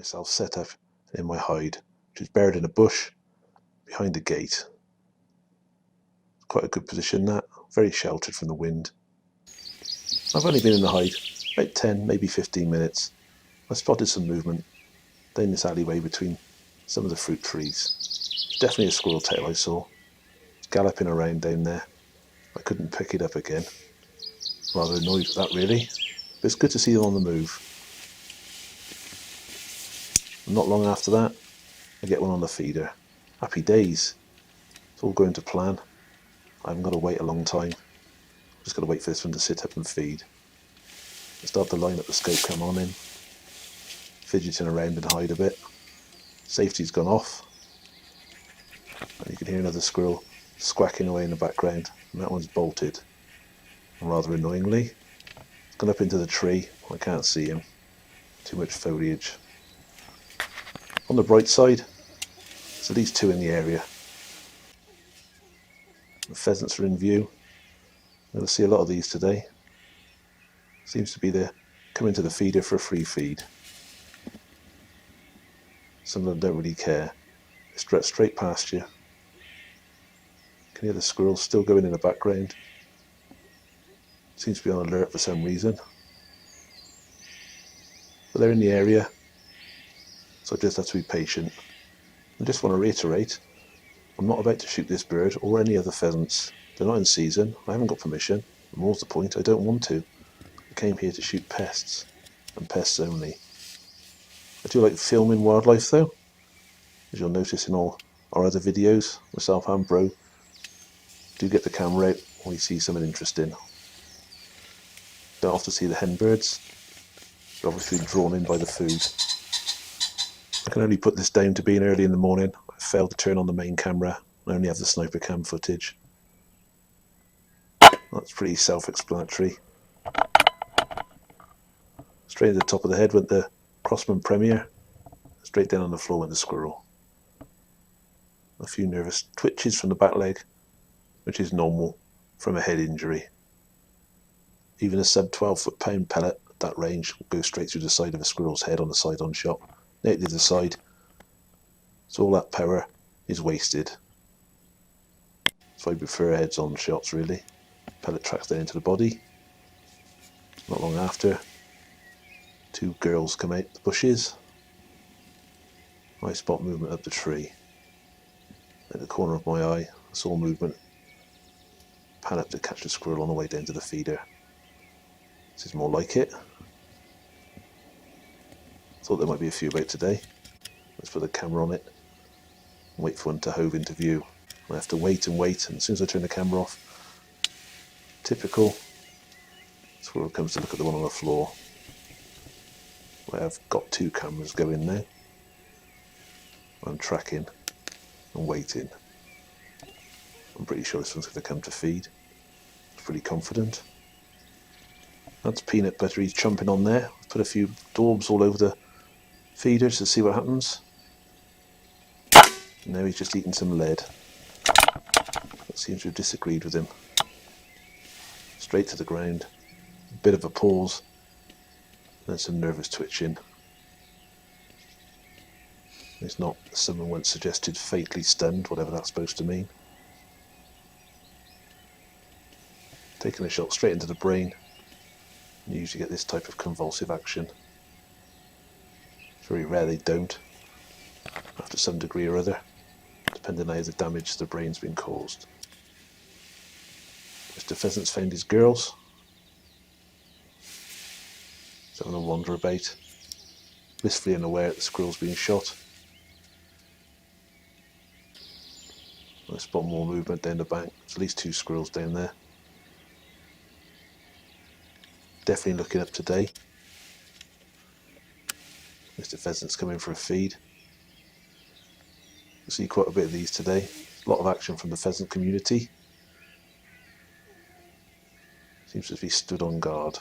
myself set up in my hide, which is buried in a bush behind the gate. Quite a good position, that, very sheltered from the wind. I've only been in the hide about 10, maybe 15 minutes. I spotted some movement down this alleyway between some of the fruit trees. It's definitely a squirrel tail I saw. It's galloping around down there. I couldn't pick it up again. Rather annoyed with that, really. But it's good to see them on the move. And not long after that, I get one on the feeder. Happy days. It's all going to plan. I haven't got to wait a long time. Just got to wait for this one to sit up and feed. I start to line up the scope cam on him, fidgeting around and hide a bit. Safety's gone off, and you can hear another squirrel squawking away in the background, and that one's bolted. And rather annoyingly, it's gone up into the tree. I can't see him. Too much foliage. On the bright side, there's at least two in the area. The pheasants are in view. I'm going to see a lot of these today. Seems to be they're coming to the feeder for a free feed. Some of them don't really care. They strut straight past you. You can hear the squirrels still going in the background. Seems to be on alert for some reason. But they're in the area, so I just have to be patient. I just want to reiterate, I'm not about to shoot this bird or any other pheasants. They're not in season. I haven't got permission. And more's the point, I don't want to. I came here to shoot pests, and pests only. I do like filming wildlife though, as you'll notice in all our other videos. Myself and Bro do get the camera out when we see something interesting. Don't often see the hen birds. They're obviously drawn in by the food. I can only put this down to being early in the morning. I failed to turn on the main camera. I only have the sniper cam footage. That's pretty self-explanatory. Straight at the top of the head went the Crossman Premier. Straight down on the floor went the squirrel. A few nervous twitches from the back leg, which is normal from a head injury. Even a sub 12 foot-pound pellet at that range will go straight through the side of a squirrel's head on a side-on shot. Out the other side. So all that power is wasted. So I prefer heads-on shots, really. Pellet tracks down into the body. Not long after, two girls come out the bushes. I spot movement up the tree. At the corner of my eye, I saw movement. Pan up to catch the squirrel on the way down to the feeder. This is more like it. Thought there might be a few about today. Let's put the camera on it and wait for one to hove into view. I have to wait and wait, and as soon as I turn the camera off, typical, squirrel comes to look at the one on the floor. I have got two cameras going now. I'm tracking and waiting. I'm pretty sure this one's going to come to feed. I'm pretty confident. That's peanut butter he's chomping on there. Put a few daubs all over the feeder to see what happens. And now he's just eating some lead. That seems to have disagreed with him. Straight to the ground. A bit of a pause. And then some nervous twitching. It's not, as someone once suggested, fatally stunned, whatever that's supposed to mean. Taking a shot straight into the brain. You usually get this type of convulsive action. It's very rare they don't, after some degree or other, depending on how the damage to the brain's been caused. Mr. Pheasant's found his girls. He's having a wander about, blissfully unaware that the squirrel's being shot. I spot more movement down the bank. There's at least two squirrels down there. Definitely looking up today. Mr. Pheasant's coming for a feed. You'll see quite a bit of these today. A lot of action from the pheasant community. Seems as if he stood on guard.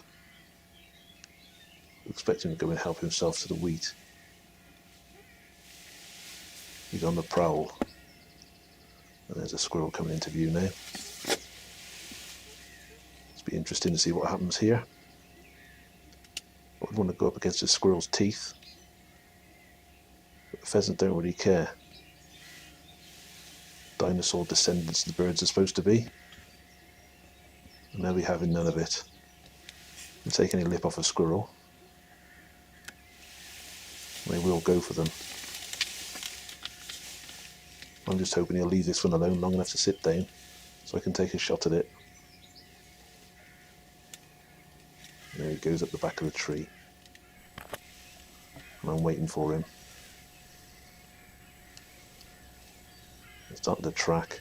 We expect him to go and help himself to the wheat. He's on the prowl. And there's a squirrel coming into view now. It's be interesting to see what happens here. I would want to go up against a squirrel's teeth. The pheasant don't really care. Dinosaur descendants the birds are supposed to be. And they'll be having none of it. And take any lip off a squirrel. They will go for them. I'm just hoping he'll leave this one alone long enough to sit down so I can take a shot at it. There he goes up the back of the tree. And I'm waiting for him. It's starting to track.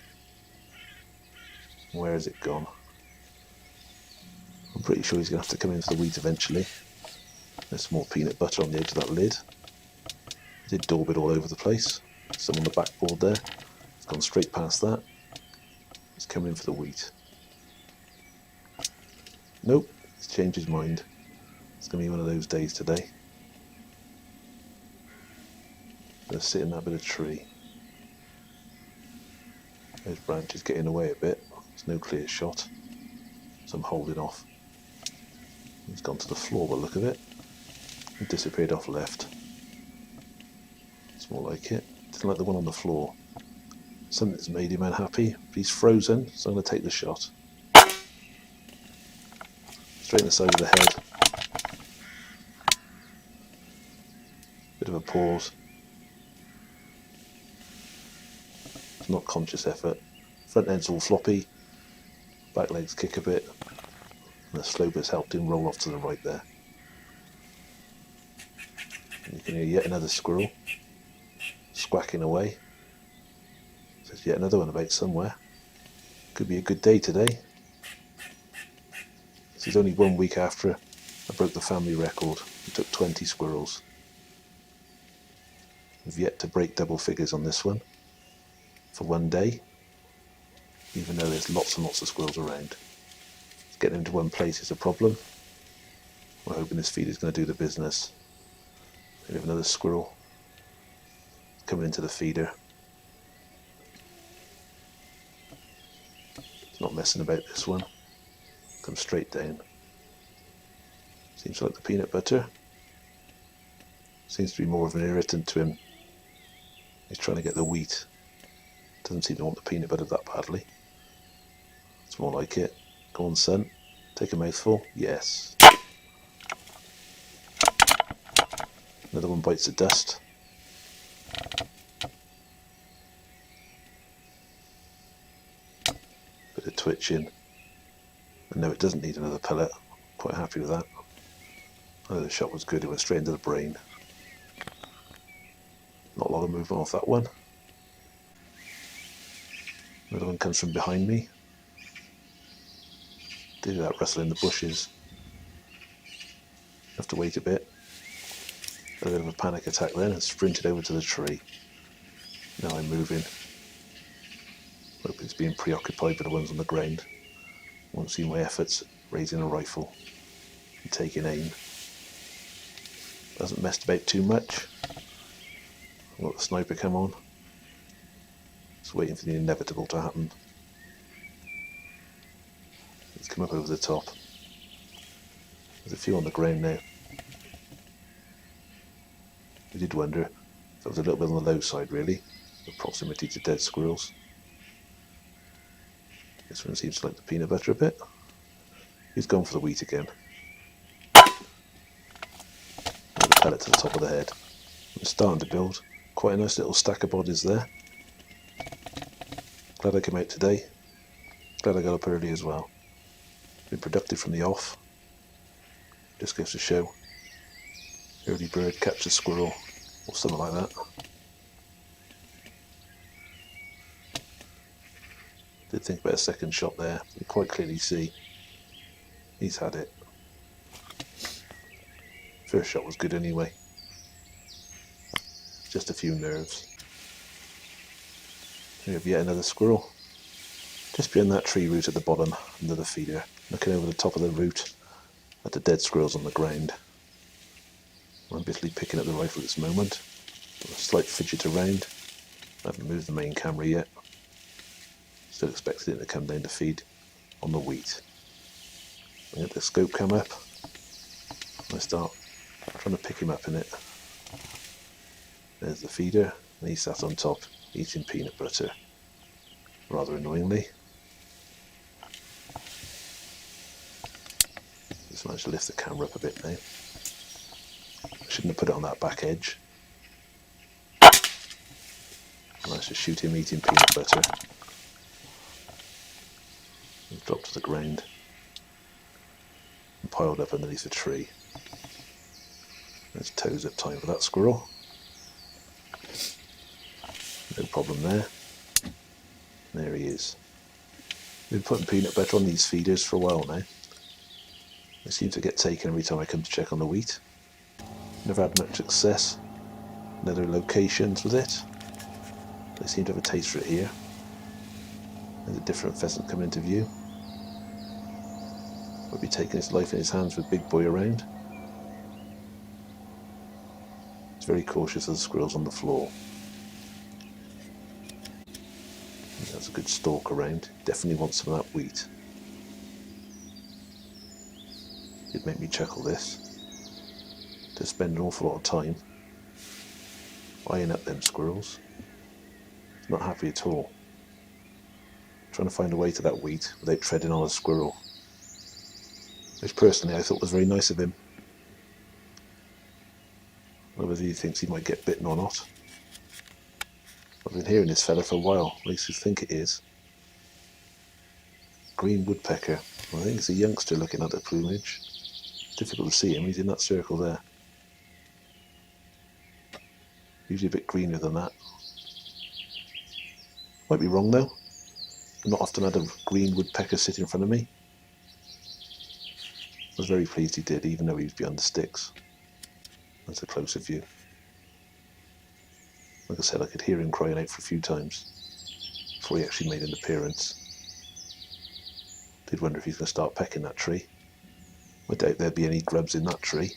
Where has it gone? I'm pretty sure he's going to have to come in for the wheat eventually. There's some more peanut butter on the edge of that lid. I did daub it all over the place. Some on the backboard there. It's gone straight past that. He's coming in for the wheat. Nope, he's changed his mind. It's going to be one of those days today. Going to sit in that bit of tree. Those branches getting away a bit. There's no clear shot. So I'm holding off. He's gone to the floor by the look of it. He disappeared off left. It's more like it. Didn't like the one on the floor. Something's made him unhappy. But he's frozen, so I'm going to take the shot. Straight in the side of the head. Bit of a pause. It's not conscious effort. Front end's all floppy. Back legs kick a bit. And the slope has helped him roll off to the right there. And you can hear yet another squirrel squawking away. There's yet another one about somewhere. Could be a good day today. This is only 1 week after I broke the family record. It took 20 squirrels. We've yet to break double figures on this one for one day, even though there's lots and lots of squirrels around. Getting into one place is a problem. We're hoping this feed is going to do the business. We have another squirrel coming into the feeder. It's not messing about, this one. Comes straight down. Seems like the peanut butter. Seems to be more of an irritant to him. He's trying to get the wheat. Doesn't seem to want the peanut butter that badly. It's more like it. Go on, son. Take a mouthful. Yes. Another one bites the dust. Bit of twitching. And no, it doesn't need another pellet. Quite happy with that. I know the shot was good. It went straight into the brain. Not a lot of movement off that one. Another one comes from behind me. Did that rustle in the bushes. Have to wait a bit. Got a bit of a panic attack then and sprinted over to the tree. Now I'm moving. Hope it's being preoccupied by the ones on the ground. Won't see my efforts raising a rifle and taking aim. Hasn't messed about too much. I've got the sniper come on. Just waiting for the inevitable to happen. He's come up over the top. There's a few on the ground now. I did wonder if that was a little bit on the low side, really, the proximity to dead squirrels. This one seems to like the peanut butter a bit. He's gone for the wheat again. Another pellet to the top of the head. I'm starting to build quite a nice little stack of bodies there. Glad I came out today. Glad I got up early as well. Been productive from the off. Just goes to show. Early bird catch a squirrel or something like that. Did think about a second shot there. You can quite clearly see he's had it. First shot was good anyway. Just a few nerves. We have yet another squirrel. Just behind that tree root at the bottom, under the feeder, looking over the top of the root at the dead squirrels on the ground. I'm busily picking up the rifle at this moment. A slight fidget around. I haven't moved the main camera yet. Still expected it to come down to feed on the wheat. I get the scope come up. I start trying to pick him up in it. There's the feeder, and he sat on top eating peanut butter, rather annoyingly. Just managed to lift the camera up a bit now. Shouldn't have put it on that back edge. Managed to shoot him eating peanut butter. He dropped to the ground and piled up underneath a tree. There's toes up time for that squirrel. No problem there. There he is. We've been putting peanut butter on these feeders for a while now. They seem to get taken every time I come to check on the wheat. Never had much success in other locations with it. They seem to have a taste for it here. There's a different pheasant coming into view. Might be taking his life in his hands with Big Boy around. He's very cautious of the squirrels on the floor. There's a good stalk around. Definitely wants some of that wheat. It'd make me chuckle this. To spend an awful lot of time eyeing up them squirrels. Not happy at all. Trying to find a way to that wheat without treading on a squirrel. Which personally I thought was very nice of him. Whether he thinks he might get bitten or not. I've been hearing this fella for a while, at least I think it is. Green woodpecker. I think it's a youngster looking at the plumage. Difficult to see him, he's in that circle there. Usually a bit greener than that. Might be wrong though. I've not often had a green woodpecker sit in front of me. I was very pleased he did, even though he was behind the sticks. That's a closer view. Like I said, I could hear him crying out for a few times before he actually made an appearance. Did wonder if he's going to start pecking that tree. I doubt there'd be any grubs in that tree.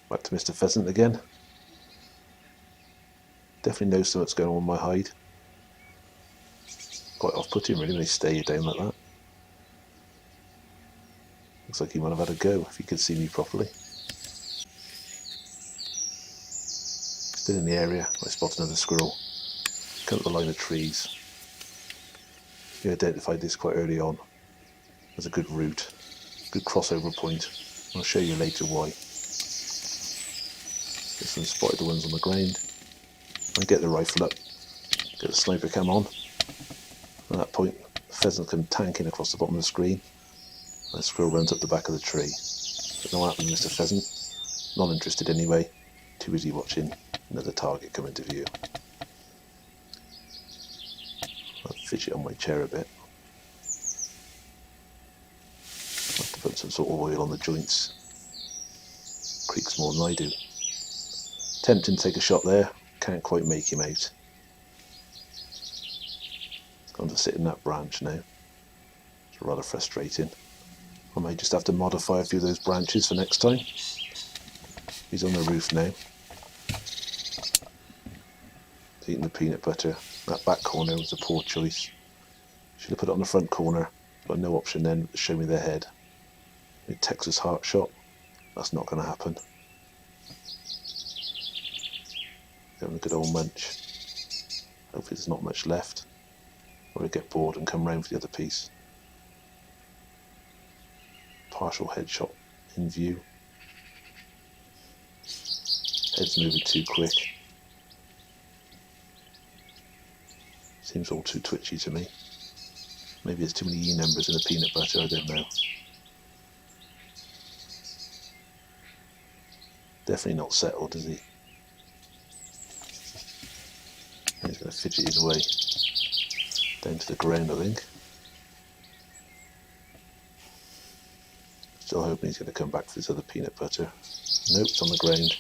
Back to Mr. Pheasant again. Definitely knows something's going on with my hide. Quite off-putting really when they stare you down like that. Looks like he might have had a go if he could see me properly. Still in the area, I spot another squirrel. Come up the line of trees. We identified this quite early on as a good route, good crossover point. I'll show you later why. This one spotted the ones on the ground. I get the rifle up, get the sniper cam on. At that point, the pheasant come tanking across the bottom of the screen. And the squirrel runs up the back of the tree. Don't know what happened to Mr. Pheasant. Not interested anyway. Too busy watching another target come into view. I'll fidget on my chair a bit. I'll have to put some sort of oil on the joints. Creaks more than I do. Tempting to take a shot there. Can't quite make him out. He's gone to sit in that branch now. It's rather frustrating. I may just have to modify a few of those branches for next time. He's on the roof now. He's eating the peanut butter. That back corner was a poor choice. Should have put it on the front corner, but no option then but to show me their head. A Texas heart shot. That's not going to happen. Having a good old munch. Hopefully there's not much left. Or he'll get bored and come round for the other piece. Partial headshot in view. Head's moving too quick. Seems all too twitchy to me. Maybe there's too many E numbers in the peanut butter, I don't know. Definitely not settled, is he? He's going to fidget his way down to the ground, I think. Still hoping he's going to come back for this other peanut butter. Nope, it's on the ground.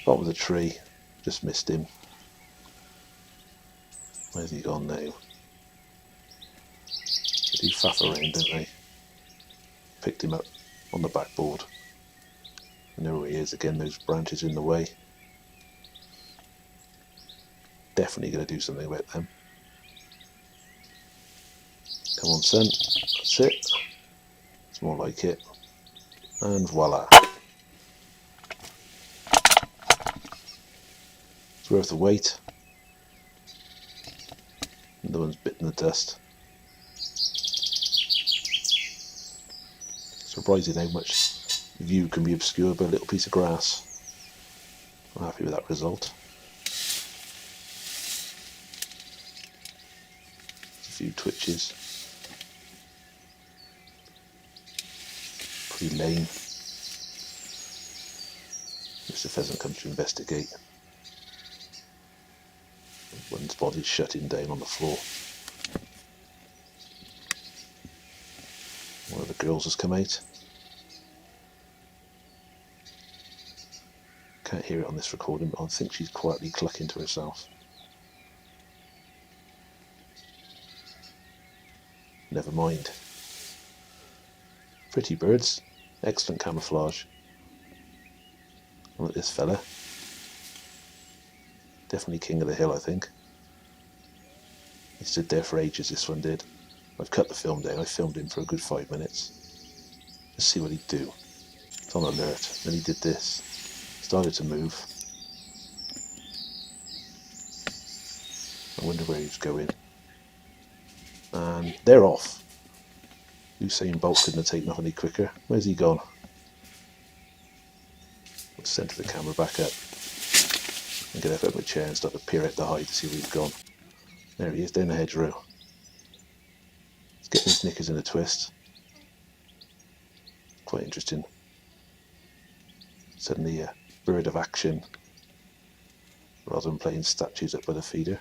Bottom of the tree. Just missed him. Where's he gone now? They do faff around, don't they? Picked him up on the backboard. I know where he is again, those branches in the way. Definitely going to do something about them. Come on, son. That's it. It's more like it. And voila. It's worth the wait. The one's bitten the dust. Surprising how much view can be obscured by a little piece of grass. I'm happy with that result. A few twitches. Pretty lame. Mr. Pheasant comes to investigate. One's body's shutting down on the floor. One of the girls has come out. Can't hear it on this recording, but I think she's quietly clucking to herself. Never mind. Pretty birds. Excellent camouflage. Look at this fella. Definitely king of the hill, I think. He stood there for ages, this one did. I've cut the film down. I filmed him for a good 5 minutes. Let's see what he'd do. It's on alert. Then he did this. Started to move. I wonder where he was going. And they're off. Usain Bolt couldn't have taken off any quicker. Where's he gone? I'll center the camera back up. And get up my chair and start to peer out the hide to see where he's gone. There he is, down the hedgerow. He's getting his knickers in a twist. Quite interesting. Suddenly a bird of action, rather than playing statues up by the feeder.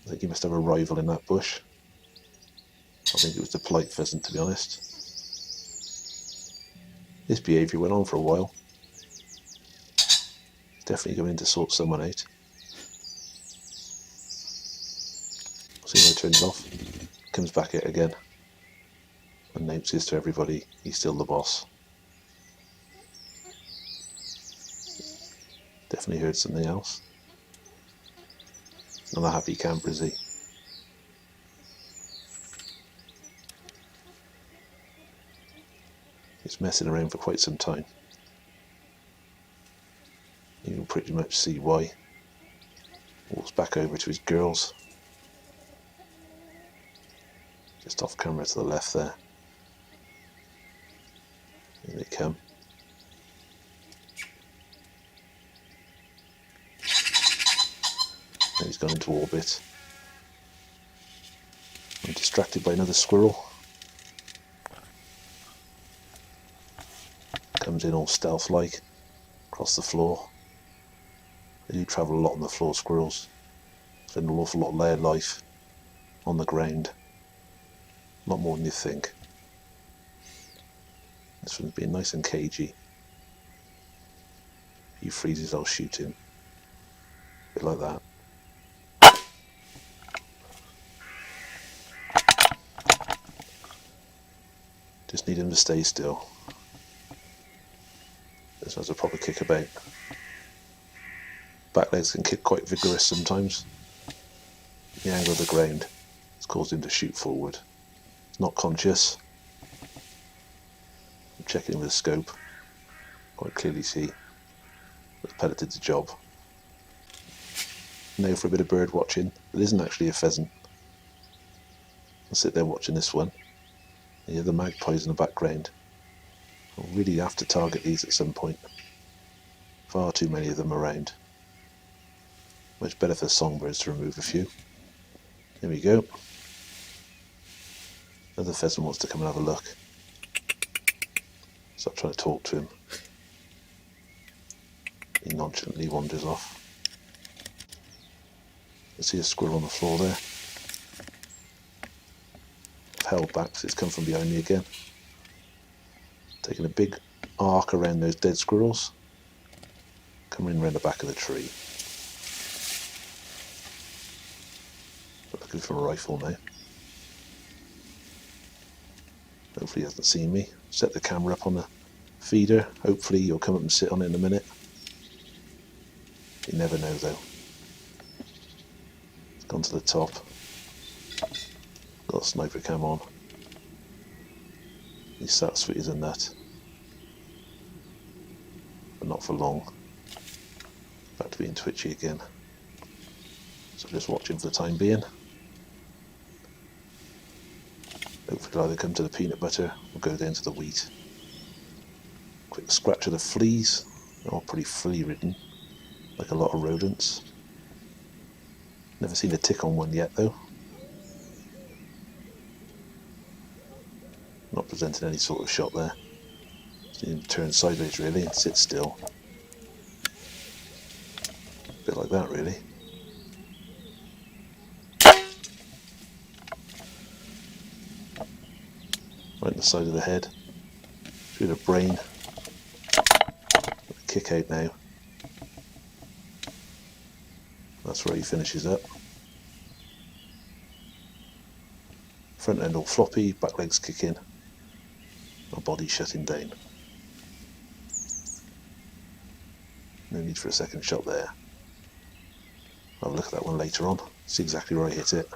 I think he must have a rival in that bush. I think it was the polite pheasant, to be honest. This behaviour went on for a while. He's definitely going to sort someone out. See when he turns off. Comes back out again. Announces to everybody he's still the boss. Definitely heard something else. Not a happy camper, is he? He's messing around for quite some time. You can pretty much see why. Walks back over to his girls. Just off camera to the left there. Here they come. And he's gone into orbit. I'm distracted by another squirrel. Comes in all stealth-like across the floor. They do travel a lot on the floor, squirrels. Spend an awful lot of their life on the ground. A lot more than you think. This one's being nice and cagey. If he freezes, I'll shoot him. A bit like that. Just need him to stay still. This one's a proper kickabout. Back legs can kick quite vigorous sometimes. The angle of the ground has caused him to shoot forward. He's not conscious. I'm checking with a scope. Quite clearly see that pellet did the job. Now for a bit of bird watching. It isn't actually a pheasant. I'll sit there watching this one. You hear the magpies in the background. I'll really have to target these at some point. Far too many of them around. Much better for songbirds to remove a few. There we go. Another pheasant wants to come and have a look. Stop trying to talk to him. He nonchalantly wanders off. I see a squirrel on the floor there. I've held back because it's come from behind me again. Taking a big arc around those dead squirrels. Coming in around the back of the tree. Looking for a rifle now. Hopefully he hasn't seen me. Set the camera up on the feeder. Hopefully he'll come up and sit on it in a minute. You never know though. It's gone to the top. Got a sniper cam on. He's sat sweet as a nut. But not for long. Back to being twitchy again. So just watch him for the time being. Hopefully it'll either come to the peanut butter or go down to the wheat. Quick scratch of the fleas. They're all pretty flea ridden, like a lot of rodents. Never seen a tick on one yet though. Not presenting any sort of shot there. Just need him to turn sideways really and sit still. A bit like that really. Right in the side of the head. Through the brain. Kick out now. That's where he finishes up. Front end all floppy, back legs kick in. Our body shutting down. No need for a second shot there. I'll look at that one later on, see exactly where I hit it.